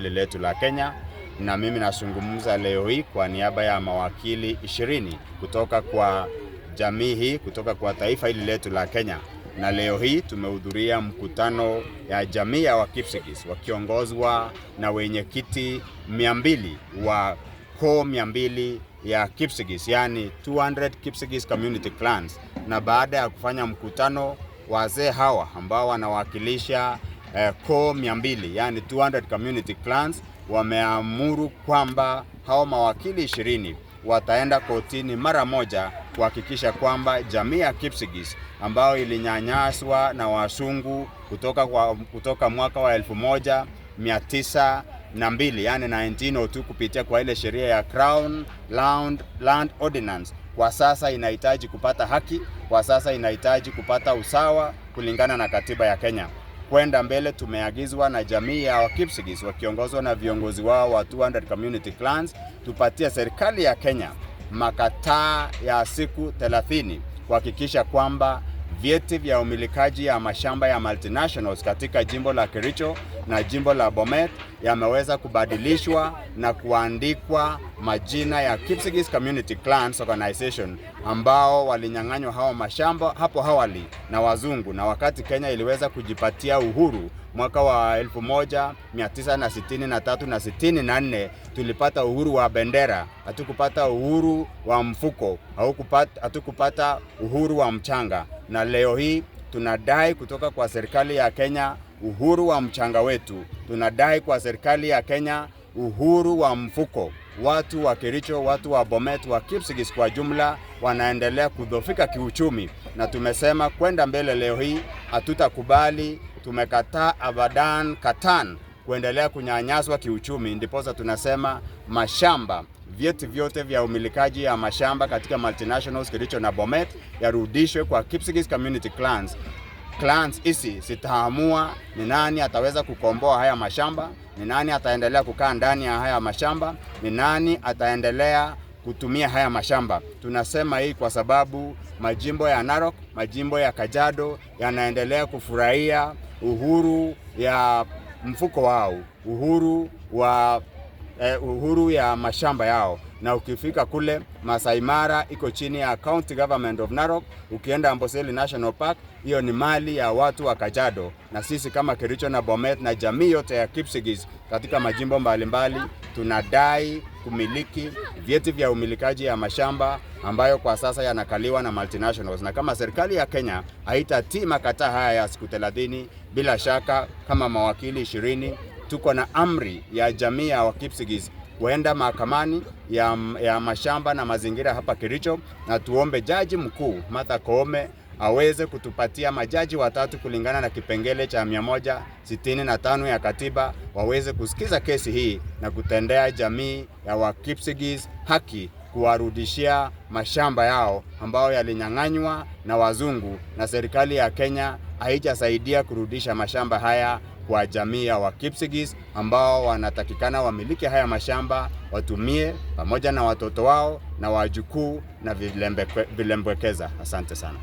letu la Kenya, na mimi nazungumza leo hii kwa niaba ya mawakili 20 kutoka kwa jamii hii, kutoka kwa taifa hili letu la Kenya. Na leo hii tumehudhuria mkutano ya jamii ya Wakipsigis wakiongozwa na wenyekiti 200 wa koo 200 ya Kipsigis, yani 200 Kipsigis community clans. Na baada ya kufanya mkutano, wazee hawa ambao wanawakilisha koo 200 yani 200 community clans wameamuru kwamba hao mawakili 20 wataenda kotini mara moja kuhakikisha kwamba jamii ya Kipsigis ambao ilinyanyaswa na wasungu kutoka mwaka wa 1902 yani 1902 kupitia kwa ile sheria ya Crown Land Ordinance, kwa sasa inahitaji kupata haki, kwa sasa inahitaji kupata usawa kulingana na katiba ya Kenya. Kwenda mbele, tumeagizwa na jamii ya Wakipsigis wakiongozwa na viongozi wao wa 200 community clans tupatie serikali ya Kenya makataa ya siku 30 kuhakikisha kwamba vyeti vya umilikaji ya mashamba ya multinationals katika jimbo la Kericho na jimbo la Bomet yameweza kubadilishwa na kuandikwa majina ya Kipsigis Community Clans Organization ambao walinyang'anywa hao mashamba hapo awali na wazungu, na wakati Kenya iliweza kujipatia uhuru mwaka wa 1963 na 64 tulipata uhuru wa bendera, hatukupata uhuru wa mfuko, hatukupata uhuru wa mchanga. Na leo hii tunadai kutoka kwa serikali ya Kenya uhuru wa mchanga wetu, tunadai kwa serikali ya Kenya uhuru wa mfuko. Watu wa Kericho, watu wa Bomet, wa Kipsigis kwa jumla wanaendelea kudhoofika kiuchumi, na tumesema kwenda mbele leo hii hatutakubali. Tumekataa abadan katan kuendelea kunyanyaswa kiuchumi, ndiposa tunasema mashamba, vyeti vyote vya umilikaji ya mashamba katika multinationals Kericho na Bomet yarudishwe kwa Kipsigis community clans. Clans hizi zitaamua ni nani ataweza kukomboa haya mashamba, ni nani ataendelea kukaa ndani ya haya mashamba, ni nani ataendelea kutumia haya mashamba. Tunasema hii kwa sababu majimbo ya Narok, majimbo ya Kajiado yanaendelea kufurahia uhuru ya mfuko wao, uhuru ya mashamba yao. Na ukifika kule Masai Mara iko chini ya County Government of Narok, ukienda Amboseli National Park hiyo ni mali ya watu wa Kajiado. Na sisi kama Kericho na Bomet na jamii yote ya Kipsigis katika majimbo mbalimbali tunadai kumiliki vyeti vya umilikaji ya mashamba ambayo kwa sasa yanakaliwa na multinationals. Na kama serikali ya Kenya haitatii makataa haya ya siku 30, bila shaka kama mawakili 20 tuko na amri ya jamii ya Wakipsigis kuenda mahakamani ya mashamba na mazingira hapa Kericho, na tuombe jaji mkuu Martha Koome aweze kutupatia majaji watatu kulingana na kipengele cha 165 ya katiba, waweze kusikiza kesi hii na kutendea jamii ya Wakipsigis haki, kuwarudishia mashamba yao ambao yalinyang'anywa na wazungu, na serikali ya Kenya haijasaidia kurudisha mashamba haya kwa jamii ya Wakipsigis ambao wanatakikana wamiliki haya mashamba watumie pamoja na watoto wao na wajukuu na vilembwekeza. Asante sana.